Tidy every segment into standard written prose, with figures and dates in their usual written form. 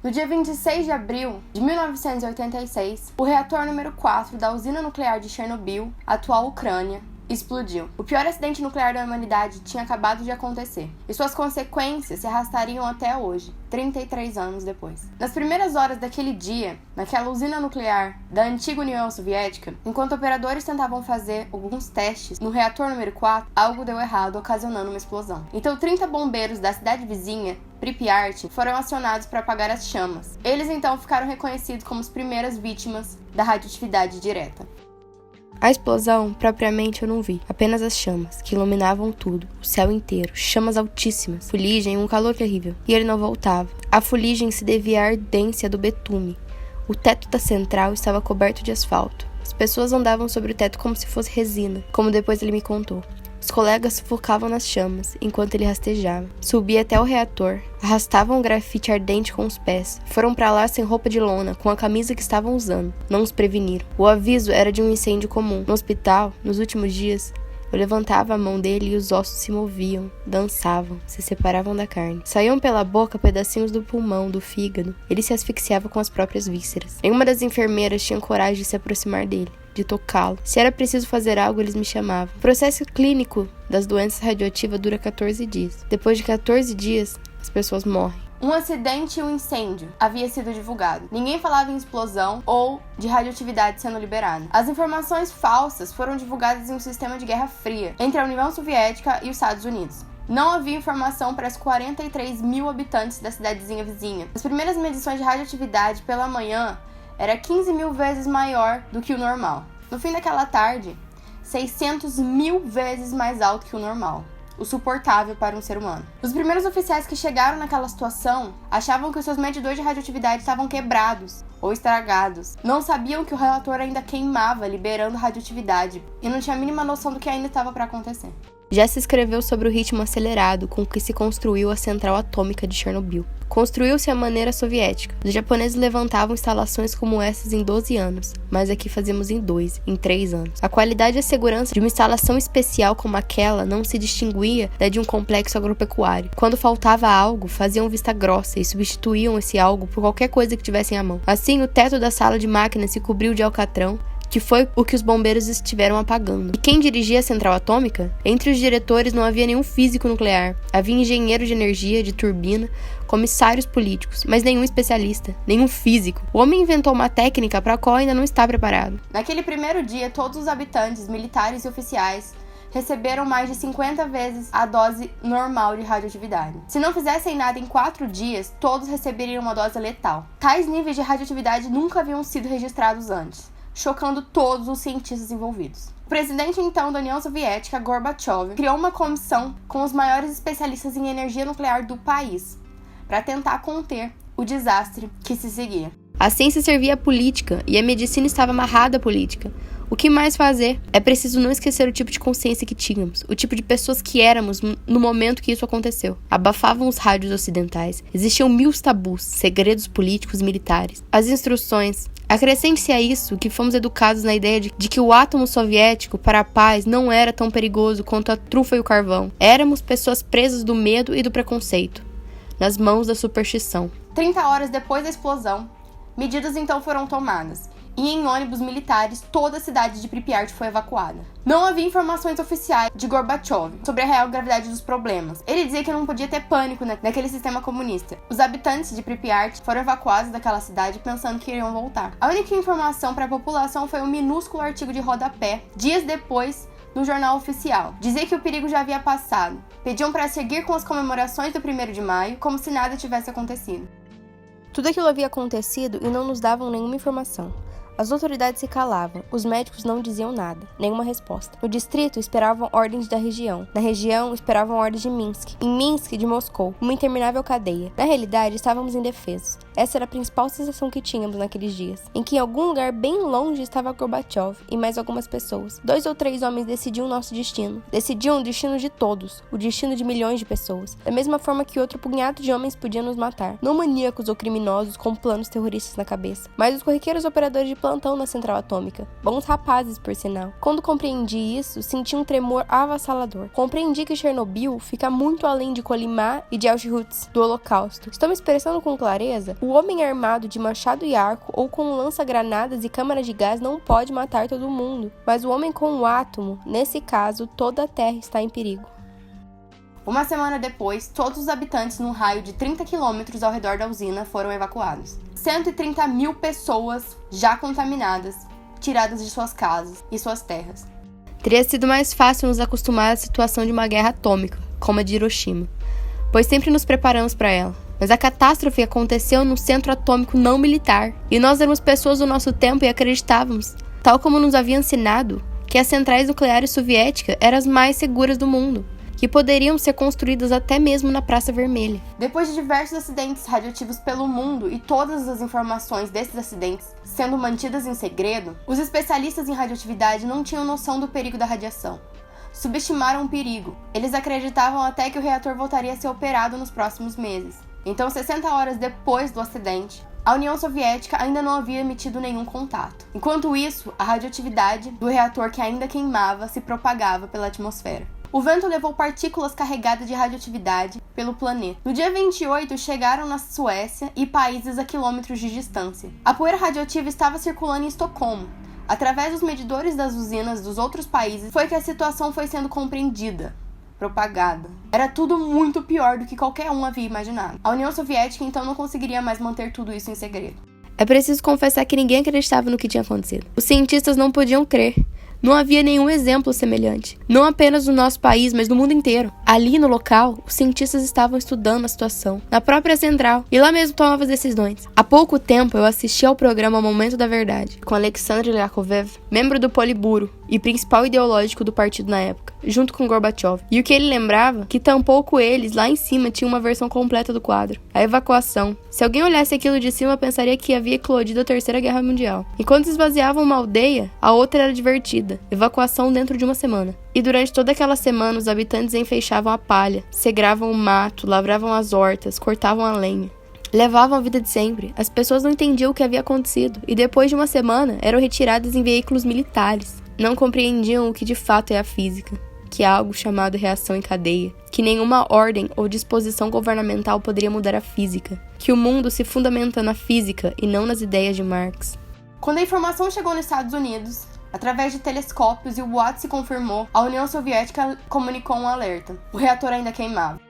No dia 26 de abril de 1986, o reator número 4 da usina nuclear de Chernobyl, atual Ucrânia, explodiu. O pior acidente nuclear da humanidade tinha acabado de acontecer, e suas consequências se arrastariam até hoje, 33 anos depois. Nas primeiras horas daquele dia, naquela usina nuclear da antiga União Soviética, enquanto operadores tentavam fazer alguns testes no reator número 4, algo deu errado, ocasionando uma explosão. Então 30 bombeiros da cidade vizinha, Pripyat, foram acionados para apagar as chamas. Eles então ficaram reconhecidos como as primeiras vítimas da radioatividade direta. A explosão, propriamente, eu não vi. Apenas as chamas, que iluminavam tudo, o céu inteiro, chamas altíssimas, fuligem, um calor terrível. E ele não voltava. A fuligem se devia à ardência do betume. O teto da central estava coberto de asfalto. As pessoas andavam sobre o teto como se fosse resina, como depois ele me contou. Os colegas sufocavam nas chamas, enquanto ele rastejava. Subia até o reator, arrastavam um grafite ardente com os pés. Foram para lá sem roupa de lona, com a camisa que estavam usando. Não os preveniram. O aviso era de um incêndio comum. No hospital, nos últimos dias, eu levantava a mão dele e os ossos se moviam, dançavam, se separavam da carne. Saíam pela boca pedacinhos do pulmão, do fígado. Ele se asfixiava com as próprias vísceras. Nenhuma das enfermeiras tinha coragem de se aproximar dele, de tocá-lo. Se era preciso fazer algo, eles me chamavam. O processo clínico das doenças radioativas dura 14 dias. Depois de 14 dias, as pessoas morrem. Um acidente e um incêndio havia sido divulgado. Ninguém falava em explosão ou de radioatividade sendo liberada. As informações falsas foram divulgadas em um sistema de guerra fria entre a União Soviética e os Estados Unidos. Não havia informação para os 43 mil habitantes da cidadezinha vizinha. As primeiras medições de radioatividade pela manhã era 15 mil vezes maior do que o normal. No fim daquela tarde, 600 mil vezes mais alto que o normal. O suportável para um ser humano. Os primeiros oficiais que chegaram naquela situação achavam que os seus medidores de radioatividade estavam quebrados ou estragados. Não sabiam que o reator ainda queimava, liberando radioatividade, e não tinha a mínima noção do que ainda estava para acontecer. Já se escreveu sobre o ritmo acelerado com que se construiu a central atômica de Chernobyl. Construiu-se à maneira soviética. Os japoneses levantavam instalações como essas em 12 anos, mas aqui fazemos em 2, em 3 anos. A qualidade e a segurança de uma instalação especial como aquela não se distinguia da de um complexo agropecuário. Quando faltava algo, faziam vista grossa e substituíam esse algo por qualquer coisa que tivessem à mão. Assim, o teto da sala de máquinas se cobriu de alcatrão, que foi o que os bombeiros estiveram apagando. E quem dirigia a central atômica? Entre os diretores não havia nenhum físico nuclear. Havia engenheiro de energia, de turbina, comissários políticos, mas nenhum especialista, nenhum físico. O homem inventou uma técnica para a qual ainda não está preparado. Naquele primeiro dia, todos os habitantes, militares e oficiais, receberam mais de 50 vezes a dose normal de radioatividade. Se não fizessem nada em 4 dias, todos receberiam uma dose letal. Tais níveis de radioatividade nunca haviam sido registrados antes, chocando todos os cientistas envolvidos. O presidente então da União Soviética, Gorbachev, criou uma comissão com os maiores especialistas em energia nuclear do país para tentar conter o desastre que se seguia. A ciência servia à política e a medicina estava amarrada à política. O que mais fazer? É preciso não esquecer o tipo de consciência que tínhamos, o tipo de pessoas que éramos no momento que isso aconteceu. Abafavam os rádios ocidentais, existiam 1000 tabus, segredos políticos e militares. As instruções. Acrescente-se a isso que fomos educados na ideia de que o átomo soviético para a paz não era tão perigoso quanto a trufa e o carvão. Éramos pessoas presas do medo e do preconceito, nas mãos da superstição. 30 horas depois da explosão, medidas então foram tomadas, e em ônibus militares toda a cidade de Pripyat foi evacuada. Não havia informações oficiais de Gorbachev sobre a real gravidade dos problemas. Ele dizia que não podia ter pânico naquele sistema comunista. Os habitantes de Pripyat foram evacuados daquela cidade pensando que iriam voltar. A única informação para a população foi um minúsculo artigo de rodapé, dias depois, no jornal oficial. Dizia que o perigo já havia passado. Pediam para seguir com as comemorações do 1º de maio, como se nada tivesse acontecido. Tudo aquilo havia acontecido e não nos davam nenhuma informação. As autoridades se calavam, os médicos não diziam nada, nenhuma resposta. No distrito, esperavam ordens da região. Na região, esperavam ordens de Minsk. Em Minsk, de Moscou. Uma interminável cadeia. Na realidade, estávamos indefesos. Essa era a principal sensação que tínhamos naqueles dias, em que em algum lugar bem longe estava Gorbachev e mais algumas pessoas. 2 ou 3 homens decidiam o nosso destino. Decidiam o destino de todos, o destino de milhões de pessoas. Da mesma forma que outro punhado de homens podia nos matar. Não maníacos ou criminosos com planos terroristas na cabeça, mas os corriqueiros operadores de plantão na central atômica. Bons rapazes, por sinal. Quando compreendi isso, senti um tremor avassalador. Compreendi que Chernobyl fica muito além de Kolyma e de Auschwitz, do Holocausto. Estou me expressando com clareza? O homem armado de machado e arco ou com lança-granadas e câmara de gás não pode matar todo mundo, mas o homem com o átomo, nesse caso, toda a Terra está em perigo. Uma semana depois, todos os habitantes num raio de 30 quilômetros ao redor da usina foram evacuados. 130 mil pessoas já contaminadas, tiradas de suas casas e suas terras. Teria sido mais fácil nos acostumar à situação de uma guerra atômica, como a de Hiroshima, pois sempre nos preparamos para ela. Mas a catástrofe aconteceu num centro atômico não militar, e nós éramos pessoas do nosso tempo e acreditávamos, tal como nos havia ensinado, que as centrais nucleares soviéticas eram as mais seguras do mundo, que poderiam ser construídas até mesmo na Praça Vermelha. Depois de diversos acidentes radioativos pelo mundo e todas as informações desses acidentes sendo mantidas em segredo, os especialistas em radioatividade não tinham noção do perigo da radiação. Subestimaram o perigo. Eles acreditavam até que o reator voltaria a ser operado nos próximos meses. Então, 60 horas depois do acidente, a União Soviética ainda não havia emitido nenhum contato. Enquanto isso, a radioatividade do reator que ainda queimava se propagava pela atmosfera. O vento levou partículas carregadas de radioatividade pelo planeta. No dia 28, chegaram na Suécia e países a quilômetros de distância. A poeira radioativa estava circulando em Estocolmo. Através dos medidores das usinas dos outros países, foi que a situação foi sendo compreendida, propagada. Era tudo muito pior do que qualquer um havia imaginado. A União Soviética então não conseguiria mais manter tudo isso em segredo. É preciso confessar que ninguém acreditava no que tinha acontecido. Os cientistas não podiam crer. Não havia nenhum exemplo semelhante, não apenas no nosso país, mas no mundo inteiro. Ali no local, os cientistas estavam estudando a situação, na própria central, e lá mesmo tomavam as decisões. Há pouco tempo eu assisti ao programa Momento da Verdade, com Alexandre Yakovev, membro do Politburo e principal ideológico do partido na época, junto com Gorbachev. E o que ele lembrava, que tampouco eles, lá em cima, tinham uma versão completa do quadro. A evacuação. Se alguém olhasse aquilo de cima, pensaria que havia eclodido a Terceira Guerra Mundial. Enquanto esvaziavam uma aldeia, a outra era divertida. Evacuação dentro de uma semana. E durante toda aquela semana, os habitantes enfeixavam a palha, segravam o mato, lavravam as hortas, cortavam a lenha. Levavam a vida de sempre. As pessoas não entendiam o que havia acontecido, e depois de uma semana, eram retiradas em veículos militares. Não compreendiam o que de fato é a física, que é algo chamado reação em cadeia, que nenhuma ordem ou disposição governamental poderia mudar a física, que o mundo se fundamenta na física e não nas ideias de Marx. Quando a informação chegou nos Estados Unidos, através de telescópios e o boato se confirmou, a União Soviética comunicou um alerta. O reator ainda queimava.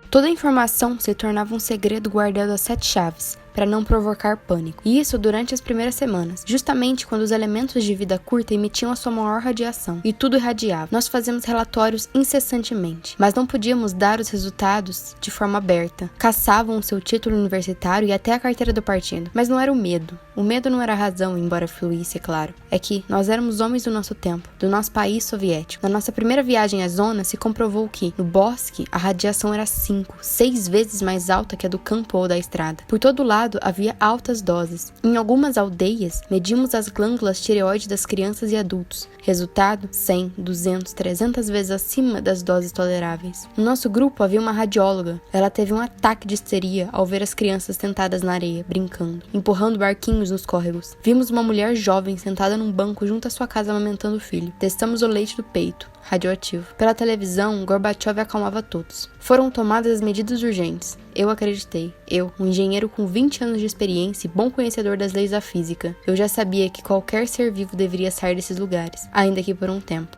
Toda a informação se tornava um segredo guardado a 7 chaves, para não provocar pânico. E isso durante as primeiras semanas, justamente quando os elementos de vida curta emitiam a sua maior radiação, e tudo irradiava. Nós fazíamos relatórios incessantemente, mas não podíamos dar os resultados de forma aberta. Caçavam o seu título universitário e até a carteira do partido. Mas não era o medo. O medo não era a razão, embora fluísse, é claro. É que nós éramos homens do nosso tempo, do nosso país soviético. Na nossa primeira viagem à zona, se comprovou que, no bosque, a radiação era 5, 6 vezes mais alta que a do campo ou da estrada. Por todo lado, havia altas doses. Em algumas aldeias, medimos as glândulas tireoides das crianças e adultos. Resultado, 100, 200, 300 vezes acima das doses toleráveis. No nosso grupo havia uma radióloga. Ela teve um ataque de histeria ao ver as crianças sentadas na areia, brincando, empurrando barquinhos nos córregos. Vimos uma mulher jovem sentada num banco junto à sua casa amamentando o filho. Testamos o leite do peito, radioativo. Pela televisão, Gorbachev acalmava todos. Foram tomadas as medidas urgentes. Eu acreditei. Eu, um engenheiro com 20 anos de experiência e bom conhecedor das leis da física, eu já sabia que qualquer ser vivo deveria sair desses lugares, ainda que por um tempo.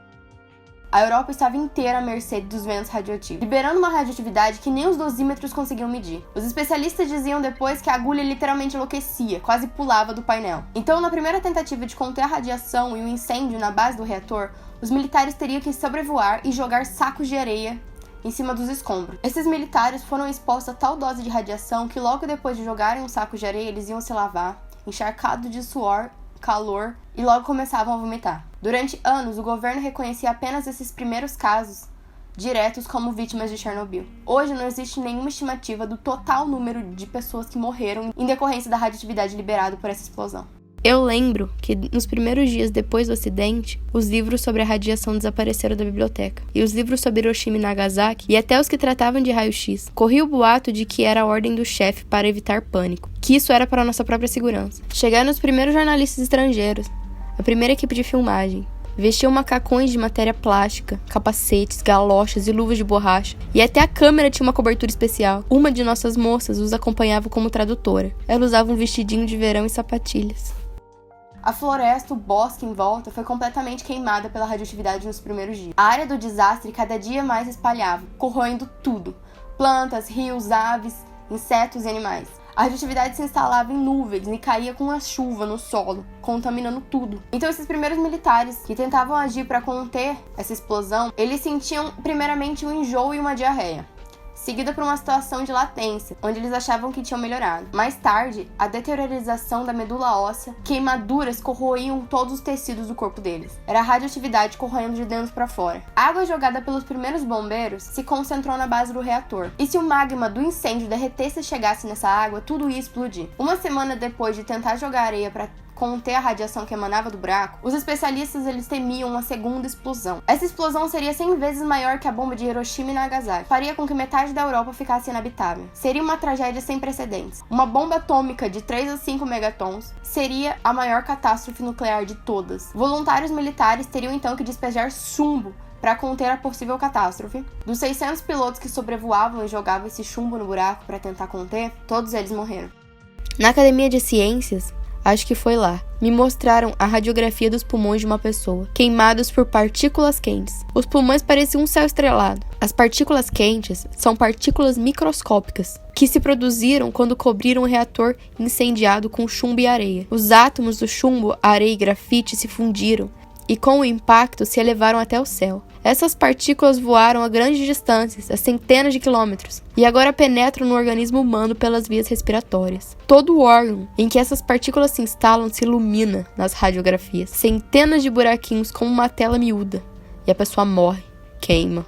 A Europa estava inteira à mercê dos ventos radioativos, liberando uma radioatividade que nem os dosímetros conseguiam medir. Os especialistas diziam depois que a agulha literalmente enlouquecia, quase pulava do painel. Então, na primeira tentativa de conter a radiação e o incêndio na base do reator, os militares teriam que sobrevoar e jogar sacos de areia em cima dos escombros. Esses militares foram expostos a tal dose de radiação que logo depois de jogarem um saco de areia, eles iam se lavar, encharcados de suor, calor, e logo começavam a vomitar. Durante anos, o governo reconhecia apenas esses primeiros casos diretos como vítimas de Chernobyl. Hoje não existe nenhuma estimativa do total número de pessoas que morreram em decorrência da radioatividade liberada por essa explosão. Eu lembro que nos primeiros dias depois do acidente, os livros sobre a radiação desapareceram da biblioteca. E os livros sobre Hiroshima e Nagasaki, e até os que tratavam de raio-x. Corria o boato de que era a ordem do chefe para evitar pânico, que isso era para nossa própria segurança. Chegaram os primeiros jornalistas estrangeiros, a primeira equipe de filmagem. Vestiam macacões de matéria plástica, capacetes, galochas e luvas de borracha. E até a câmera tinha uma cobertura especial. Uma de nossas moças os acompanhava como tradutora. Ela usava um vestidinho de verão e sapatilhas. A floresta, o bosque em volta, foi completamente queimada pela radioatividade nos primeiros dias. A área do desastre cada dia mais se espalhava, corroendo tudo. Plantas, rios, aves, insetos e animais. A radioatividade se instalava em nuvens e caía com a chuva no solo, contaminando tudo. Então esses primeiros militares que tentavam agir para conter essa explosão, eles sentiam primeiramente um enjoo e uma diarreia, seguida por uma situação de latência, onde eles achavam que tinham melhorado. Mais tarde, a deteriorização da medula óssea, queimaduras corroíam todos os tecidos do corpo deles. Era a radioatividade corroendo de dentro para fora. A água jogada pelos primeiros bombeiros se concentrou na base do reator. E se o magma do incêndio derretesse e chegasse nessa água, tudo ia explodir. Uma semana depois de tentar jogar areia para conter a radiação que emanava do buraco, os especialistas eles temiam uma segunda explosão. Essa explosão seria 100 vezes maior que a bomba de Hiroshima e Nagasaki. Faria com que metade da Europa ficasse inabitável. Seria uma tragédia sem precedentes. Uma bomba atômica de 3 a 5 megatons seria a maior catástrofe nuclear de todas. Voluntários militares teriam então que despejar chumbo para conter a possível catástrofe. Dos 600 pilotos que sobrevoavam e jogavam esse chumbo no buraco para tentar conter, todos eles morreram. Na Academia de Ciências, acho que foi lá, me mostraram a radiografia dos pulmões de uma pessoa, queimados por partículas quentes. Os pulmões pareciam um céu estrelado. As partículas quentes são partículas microscópicas, que se produziram quando cobriram o reator incendiado com chumbo e areia. Os átomos do chumbo, areia e grafite se fundiram, e com o impacto se elevaram até o céu. Essas partículas voaram a grandes distâncias, a centenas de quilômetros, e agora penetram no organismo humano pelas vias respiratórias. Todo o órgão em que essas partículas se instalam se ilumina nas radiografias. Centenas de buraquinhos como uma tela miúda, e a pessoa morre, queima.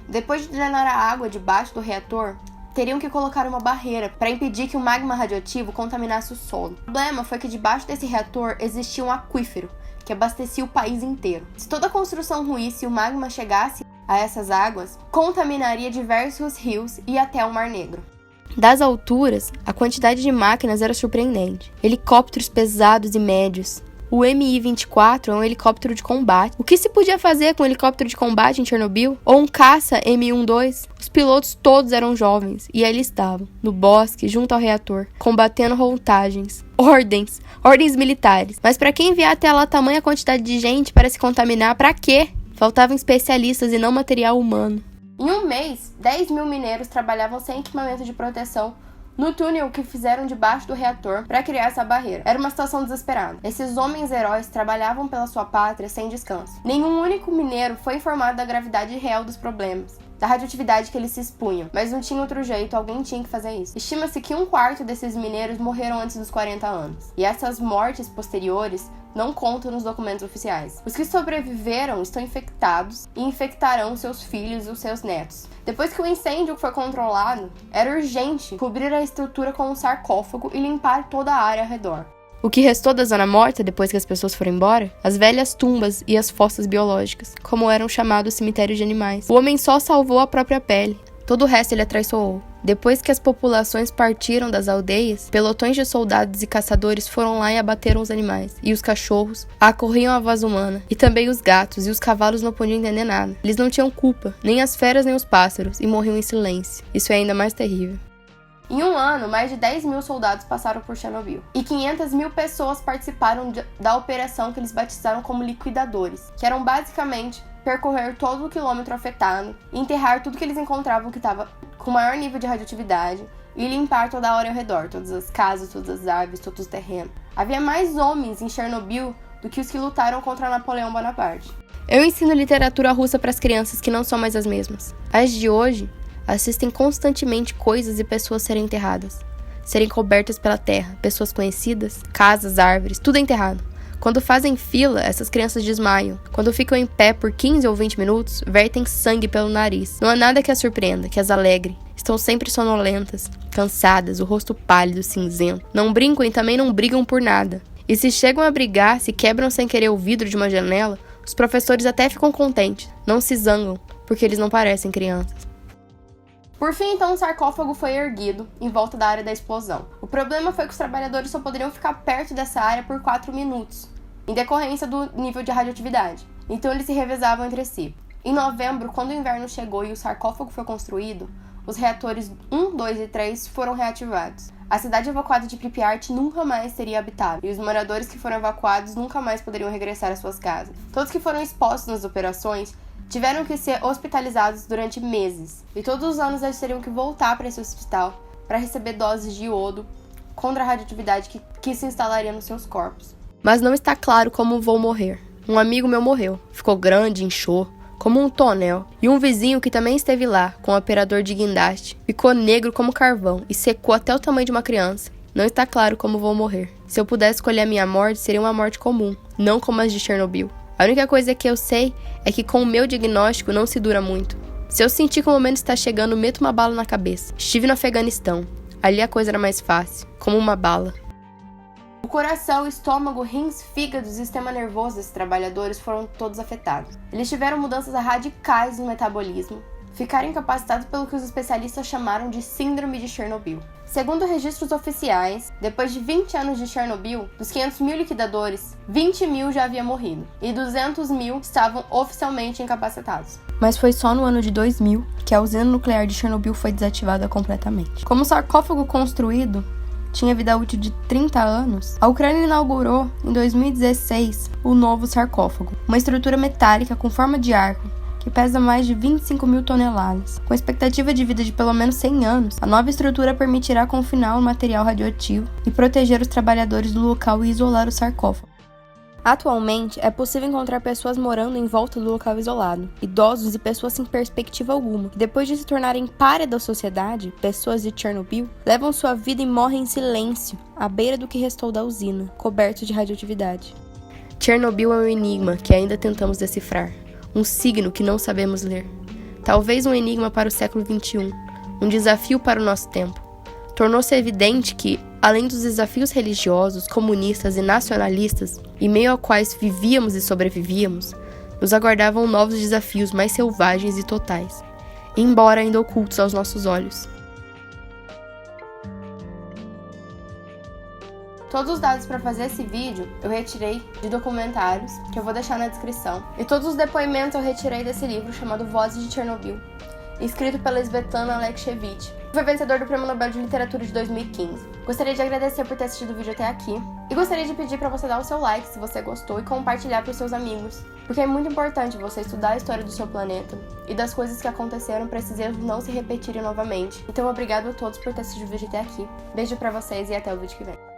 Depois de drenar a água debaixo do reator, teriam que colocar uma barreira para impedir que o magma radioativo contaminasse o solo. O problema foi que debaixo desse reator existia um aquífero, que abastecia o país inteiro. Se toda a construção ruísse e o magma chegasse a essas águas, contaminaria diversos rios e até o Mar Negro. Das alturas, a quantidade de máquinas era surpreendente. Helicópteros pesados e médios. O Mi-24 é um helicóptero de combate. O que se podia fazer com um helicóptero de combate em Chernobyl? Ou um caça Mi-12? Os pilotos todos eram jovens, e ali estavam, no bosque, junto ao reator, combatendo voltagens. Ordens militares. Mas para que enviar até lá tamanha quantidade de gente para se contaminar? Para quê? Faltavam especialistas e não material humano. Em um mês, 10 mil mineiros trabalhavam sem equipamento de proteção no túnel que fizeram debaixo do reator para criar essa barreira. Era uma situação desesperada. Esses homens heróis trabalhavam pela sua pátria sem descanso. Nenhum único mineiro foi informado da gravidade real dos problemas, da radioatividade que eles se expunham, mas não tinha outro jeito, alguém tinha que fazer isso. Estima-se que 1/4 desses mineiros morreram antes dos 40 anos, e essas mortes posteriores não contam nos documentos oficiais. Os que sobreviveram estão infectados e infectarão seus filhos e os seus netos. Depois que o incêndio foi controlado, era urgente cobrir a estrutura com um sarcófago e limpar toda a área ao redor. O que restou da zona morta depois que as pessoas foram embora? As velhas tumbas e as fossas biológicas, como eram chamados cemitérios de animais. O homem só salvou a própria pele. Todo o resto ele atraiçoou. Depois que as populações partiram das aldeias, pelotões de soldados e caçadores foram lá e abateram os animais. E os cachorros acorriam a voz humana. E também os gatos e os cavalos não podiam entender nada. Eles não tinham culpa, nem as feras nem os pássaros, e morriam em silêncio. Isso é ainda mais terrível. Em um ano, mais de 10 mil soldados passaram por Chernobyl. E 500 mil pessoas participaram da operação que eles batizaram como liquidadores, que eram basicamente percorrer todo o quilômetro afetado, enterrar tudo que eles encontravam que estava com maior nível de radioatividade e limpar toda a área ao redor, todas as casas, todas as árvores, todos os terrenos. Havia mais homens em Chernobyl do que os que lutaram contra Napoleão Bonaparte. Eu ensino literatura russa para as crianças que não são mais as mesmas. As de hoje assistem constantemente coisas e pessoas serem enterradas, serem cobertas pela terra, pessoas conhecidas, casas, árvores, tudo é enterrado. Quando fazem fila, essas crianças desmaiam. Quando ficam em pé por 15 ou 20 minutos, vertem sangue pelo nariz. Não há nada que as surpreenda, que as alegre. Estão sempre sonolentas, cansadas, o rosto pálido, cinzento. Não brincam e também não brigam por nada. E se chegam a brigar, se quebram sem querer o vidro de uma janela, os professores até ficam contentes. Não se zangam, porque eles não parecem crianças. Por fim, então, o sarcófago foi erguido em volta da área da explosão. O problema foi que os trabalhadores só poderiam ficar perto dessa área por 4 minutos, em decorrência do nível de radioatividade. Então eles se revezavam entre si. Em novembro, quando o inverno chegou e o sarcófago foi construído, os reatores 1, 2 e 3 foram reativados. A cidade evacuada de Pripyat nunca mais seria habitável, e os moradores que foram evacuados nunca mais poderiam regressar às suas casas. Todos que foram expostos nas operações tiveram que ser hospitalizados durante meses, e todos os anos eles teriam que voltar para esse hospital para receber doses de iodo contra a radioatividade que se instalaria nos seus corpos. Mas não está claro como vou morrer. Um amigo meu morreu, ficou grande, inchou, como um tonel, e um vizinho que também esteve lá, com um operador de guindaste, ficou negro como carvão e secou até o tamanho de uma criança. Não está claro como vou morrer. Se eu pudesse escolher a minha morte, seria uma morte comum, não como as de Chernobyl. A única coisa que eu sei é que com o meu diagnóstico não se dura muito. Se eu sentir que o momento está chegando, meto uma bala na cabeça. Estive no Afeganistão. Ali a coisa era mais fácil, como uma bala. O coração, estômago, rins, fígado e sistema nervoso desses trabalhadores foram todos afetados. Eles tiveram mudanças radicais no metabolismo, ficaram incapacitados pelo que os especialistas chamaram de síndrome de Chernobyl. Segundo registros oficiais, depois de 20 anos de Chernobyl, dos 500 mil liquidadores, 20 mil já haviam morrido e 200 mil estavam oficialmente incapacitados. Mas foi só no ano de 2000 que a usina nuclear de Chernobyl foi desativada completamente. Como o sarcófago construído tinha vida útil de 30 anos, a Ucrânia inaugurou, em 2016, o novo sarcófago, uma estrutura metálica com forma de arco, que pesa mais de 25 mil toneladas. Com expectativa de vida de pelo menos 100 anos, a nova estrutura permitirá confinar o material radioativo e proteger os trabalhadores do local e isolar o sarcófago. Atualmente, é possível encontrar pessoas morando em volta do local isolado, idosos e pessoas sem perspectiva alguma, que depois de se tornarem pária da sociedade, pessoas de Chernobyl, levam sua vida e morrem em silêncio, à beira do que restou da usina, coberto de radioatividade. Chernobyl é um enigma que ainda tentamos decifrar, um signo que não sabemos ler. Talvez um enigma para o século XXI, um desafio para o nosso tempo. Tornou-se evidente que, além dos desafios religiosos, comunistas e nacionalistas, em meio aos quais vivíamos e sobrevivíamos, nos aguardavam novos desafios mais selvagens e totais, embora ainda ocultos aos nossos olhos. Todos os dados para fazer esse vídeo eu retirei de documentários, que eu vou deixar na descrição, e todos os depoimentos eu retirei desse livro chamado Vozes de Chernobyl, escrito pela Svetlana Alexievich, que foi vencedor do Prêmio Nobel de Literatura de 2015. Gostaria de agradecer por ter assistido o vídeo até aqui, e gostaria de pedir para você dar o seu like se você gostou e compartilhar para os seus amigos, porque é muito importante você estudar a história do seu planeta e das coisas que aconteceram para esses erros não se repetirem novamente. Então obrigado a todos por ter assistido o vídeo até aqui. Beijo para vocês e até o vídeo que vem.